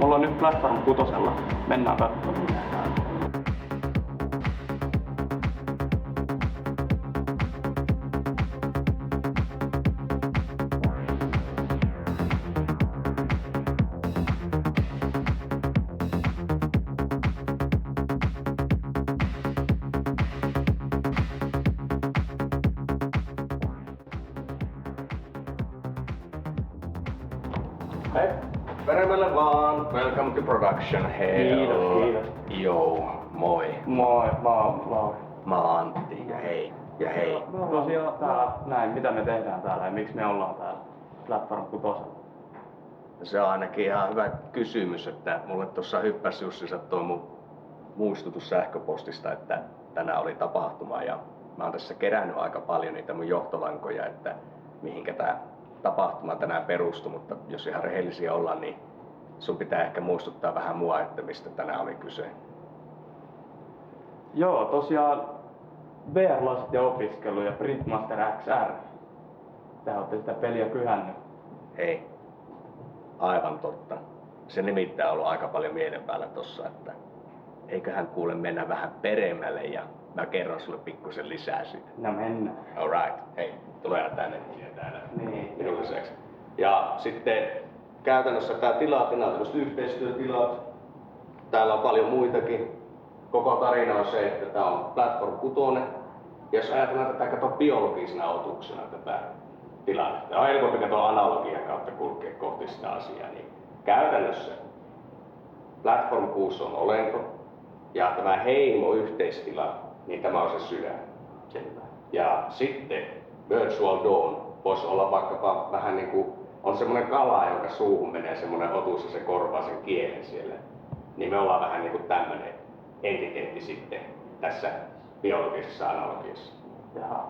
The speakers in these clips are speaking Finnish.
Mulla on nyt Platform 6. Mennään katsomaan. Hei. Peremmälle vaan. Welcome to production. Hei. Kiitos. Joo, moi. Moi, mä oon Mä oon Antti ja hei. Ja hei. Me ollaan tosiaan täällä näin, mitä me tehdään täällä ja miksi me ollaan täällä Platform 6. Se on ainakin ihan hyvä kysymys, että mulle tuossa hyppäsi Jussi sattui mun muistutus sähköpostista, että tänään oli tapahtuma ja mä oon tässä kerännyt aika paljon niitä mun johtolankoja, että mihinkä tää tapahtuma tänään perustui, mutta jos ihan rehellisiä ollaan, niin sun pitää ehkä muistuttaa vähän mua, että mistä tänään oli kyse. Joo, tosiaan VR-lasit ja opiskelu ja Printmaster XR. Te ootte sitä peliä kyhännyt. Hei, aivan totta. Se nimittäin on ollut aika paljon mielen päällä tossa, että eiköhän kuule mennä vähän peremmälle ja mä kerron sulle pikkusen lisää siitä. No mennään. Alright, hei, tulee tänne täällä Niin. minun lisäksi. Ja sitten käytännössä tää tila on tämmöiset yhteistyötilat. Täällä on paljon muitakin. Koko tarina on se, että tää on Platform 6. Jos ajatellaan tätä kato biologisena otuksena tätä tilannetta, on helpompi katsoa analogian kautta kulkea kohti sitä asiaa, niin käytännössä Platform 6 on olento ja tämä heimo-yhteistila, niin tämä on se sydän. Selvä. Ja sitten Virtual Dawn voisi olla vaikkapa vähän niin kuin, on semmoinen kala, jonka suuhun menee semmoinen otus ja se korvaa sen kielen siellä. Niin me ollaan vähän niin kuin tämmöinen entiteetti sitten tässä biologisessa analogiassa. Jaha.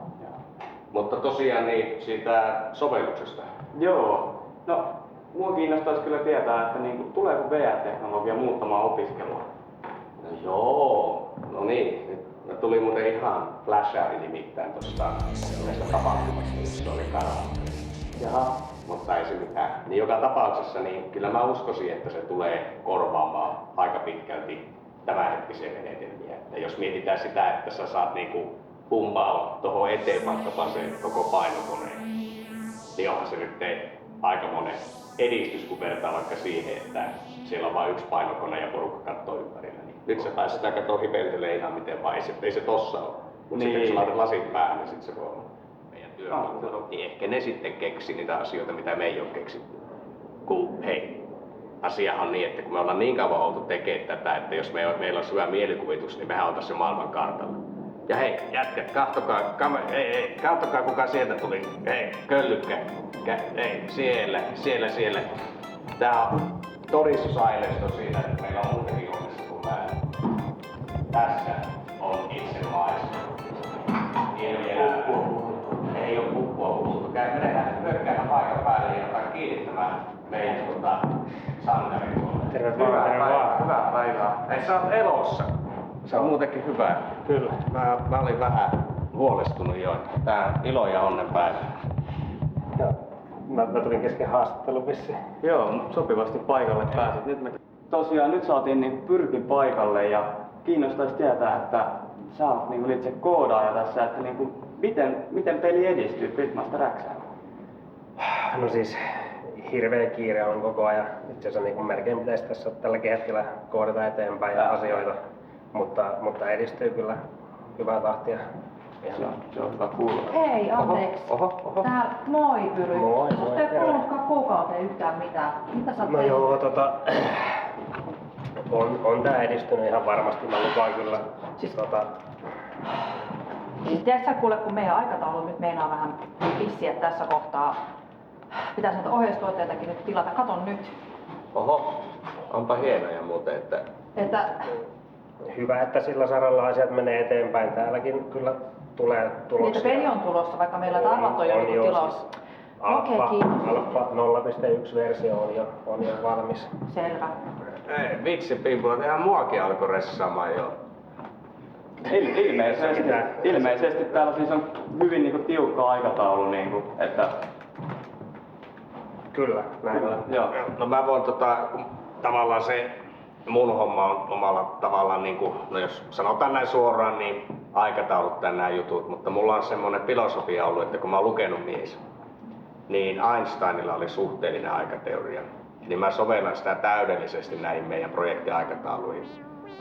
Mutta tosiaan niin siitä sovelluksesta. Joo. No, mua kiinnostaisi kyllä tietää, että niinku, tuleeko VR-teknologia muuttamaan opiskelua? No joo, no niin. Nyt tuli muuten ihan flashari nimittäin tuosta tapahtumasta, jossa oli karaoke. Jaha. Mutta ei se mitään. Niin joka tapauksessa niin kyllä mä uskoisin, että se tulee korvaamaan aika pitkälti tämänhetkisiä menetelmiä. Ja jos mietitään sitä, että sä saat niinku pumpaa tuohon eteen vaikkapa se koko painokoneen, niin onhan se nyt aikamoinen edistys, kun vertaa vaikka siihen, että siellä on vain yksi painokone ja porukka katsoo ympärillä. Niin nyt sä pääset sitä katsoa hipeiltelee ihan miten vaan, ei se tossa ole. Mutta Niin. sitten kun sä laitat lasit päähän, niin sit se voi olla meidän työkalu. Niin ehkä ne sitten keksi niitä asioita, mitä me ei ole keksitty. Kun hei, asiahan on niin, että kun me ollaan niin kauan oltu tekemään tätä, että jos meillä on hyvä mielikuvitus, niin mehän oltais jo maailman kartalla. Ja hei, jätkät, katsokaa kuka sieltä tuli. Hei, köllykkä. Hei, siellä. Tää on todistusaineisto siitä, että meillä on muutakin Suomessa kuin mä. Tässä on itse maista. Ei oo puppua puhuttu. Mennään hyökkäämään paikan päälle ja jotain kiinnittämään meidän sankarin tuolle. Terve vaan. Hyvää päivää. Ei, sä oot elossa. Se on muutenkin hyvä. Kyllä. Mä olin vähän huolestunut jo. Tää ilo ja onnen päivä. Joo. Mä tulin kesken haastattelun vissiin. Joo, sopivasti paikalle pääsit. Nyt saatiin niin Pyrkin paikalle ja kiinnostaisi tietää, että sä oot niinku itse koodaaja tässä, että niinku, miten peli edistyy Printmaster XR? No siis hirveä kiire on koko ajan. Itse asiassa niin melkein pitäisi tässä tälläkin hetkellä koodata eteenpäin ja asioita. Mutta edistyy kyllä hyvää tahtia. Se on hyvä kuulla. Hei, anteeksi. Oho. Tää moi Pyry. Moi, Susta ei terve. kuulunutkaan kuukauteen yhtään mitään. Mitä sä oot No tehnyt? joo, on tää edistynyt ihan varmasti. Mä lupaan kyllä. Siis- Tiedätkö sä kuule, kun meidän aikataulu nyt meinaa vähän pissiä tässä kohtaa. Pitäis näitä ohjeistuotteitakin nyt tilata. Katon nyt. Oho, onpa hienoja muuten, Että Hyvä, että sillä saralla asiat menee eteenpäin. Täälläkin kyllä tulee tuloksia. niitä peli on tulossa, vaikka meillä arvat on jo niinku tilaus. Okei, kiitos. Alfa 0.1 versio on jo valmis. Selvä. Ei, vitsi Pimpula, ihan muakin alkoi ressaamaan jo. Ilmeisesti täällä siis on hyvin niinku tiukka aikataulu, niinku, että Kyllä, näin on. joo. No mä voin tavallaan se mun homma on omalla tavallaan, niin kuin, no jos sanotaan näin suoraan, niin aikatauluttaa nämä jutut, mutta mulla on semmoinen filosofia ollut, että kun mä oon lukenut mies, niin Einsteinilla oli suhteellinen aikateoria. Niin mä sovellan sitä täydellisesti näihin meidän projektiaikatauluihin.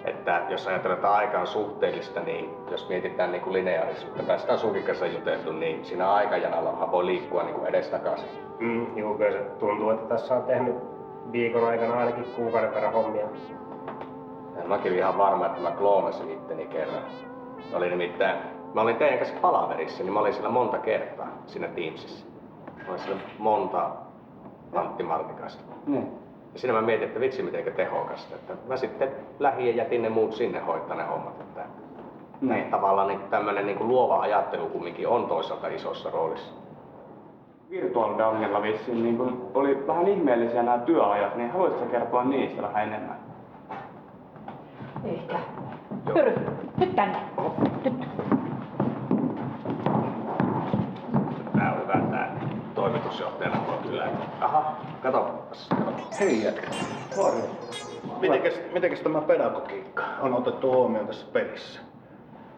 Että jos ajatellaan, että aika on suhteellista, niin jos mietitään niin kuin lineaarisuutta, tai sitä on sunkin kanssa juteltu, niin siinä aikajanallahan voi liikkua niin kuin edestakaisin. Joo, kyllä se tuntuu, että tässä on tehnyt viikon aikana ainakin kuukauden verran hommia. Ja mä olin ihan varma, että mä kloonasin itteni kerran. Oli nimittäin, mä olin teidän kanssa palaverissa, niin mä olin siellä monta kertaa siinä Teamsissa. Mä olin siellä monta Antti Martikasta. Ja siinä mä mietin, että vitsi mitenkö tehokasta. Että mä sitten lähdin ja jätin ne muut sinne hoitaa ne hommat. Että tavallaan niin tämmönen niin kuin luova ajattelu kumminkin on toisaalta isossa roolissa. Virtuaalidangella vissiin niin kun oli vähän ihmeellisiä nämä työajat, niin haluaisitko kertoa niistä vähän enemmän? Ehkä. Pyry, nyt tänne. Nyt. Tää on hyvä tää toimitusjohtajana voi kyllä. Aha, katsopas. Hei jätkä. Mitenkäs tämä pedagogiikka on otettu huomioon tässä pelissä?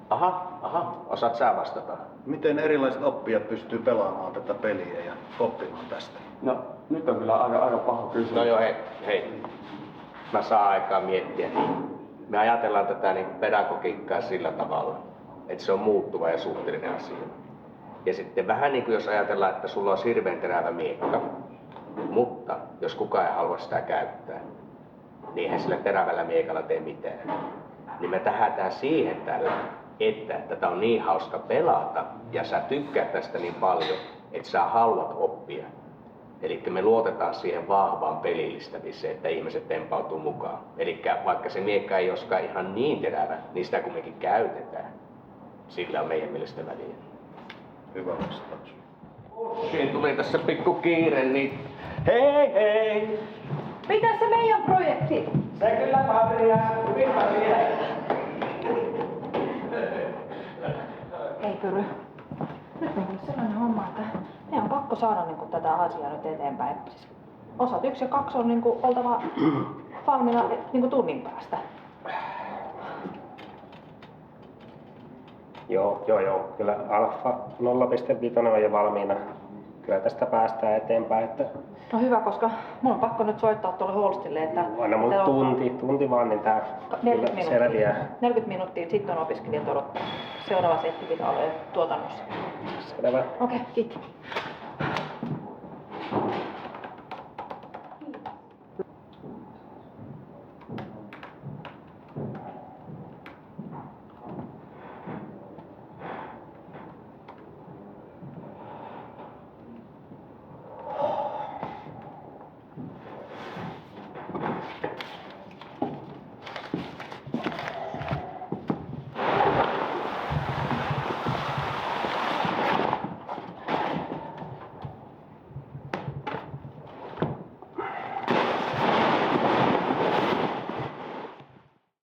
Aha, osaat sä vastata? Miten erilaiset oppijat pystyy pelaamaan tätä peliä ja oppimaan tästä? No, nyt on kyllä aika paha kysymys. No joo, hei. Mä saan aikaa miettiä. Me ajatellaan tätä niin pedagogiikkaa sillä tavalla, että se on muuttuva ja suhteellinen asia. Ja sitten vähän niin kuin jos ajatellaan, että sulla on hirveän terävä miekka, mutta jos kukaan ei halua sitä käyttää, niin eihän sillä terävällä miekalla tee mitään. Niin me tähdätään siihen tällä, että tätä on niin hauska pelata ja sä tykkäät tästä niin paljon, että sä haluat oppia. Eli me luotetaan siihen vahvaan pelillistämiseen, että ihmiset tempautuu mukaan. Eli vaikka se miekka ei olisikaan ihan niin terävä, niin sitä kumminkin käytetään. Sillä on meidän mielestä väliä. Hyvä vastaus. Siinä tuli tässä pikku kiire, niin Hei! Mitäs se meidän projekti? Se kyllä pärjää, hyvin pärjää. Ei Pyry. Nyt on sellainen homma, että meidän on pakko saada niin kuin, tätä asiaa nyt eteenpäin. Siis osat 1 ja 2 on niin kuin, oltava valmiina niin kuin tunnin päästä. Joo. Kyllä Alfa 0.5 on jo valmiina. Kyllä tästä päästään eteenpäin. Että No hyvä, koska mun on pakko nyt soittaa tuolle Holstille, että... anna mun tunti vaan, niin tää 40 kyllä selviää. 40 minuuttia, sitten on opiskelijat odottaa. Seuraava setti pitää olla jo tuotannossa. Selvä. Okei, kiitos.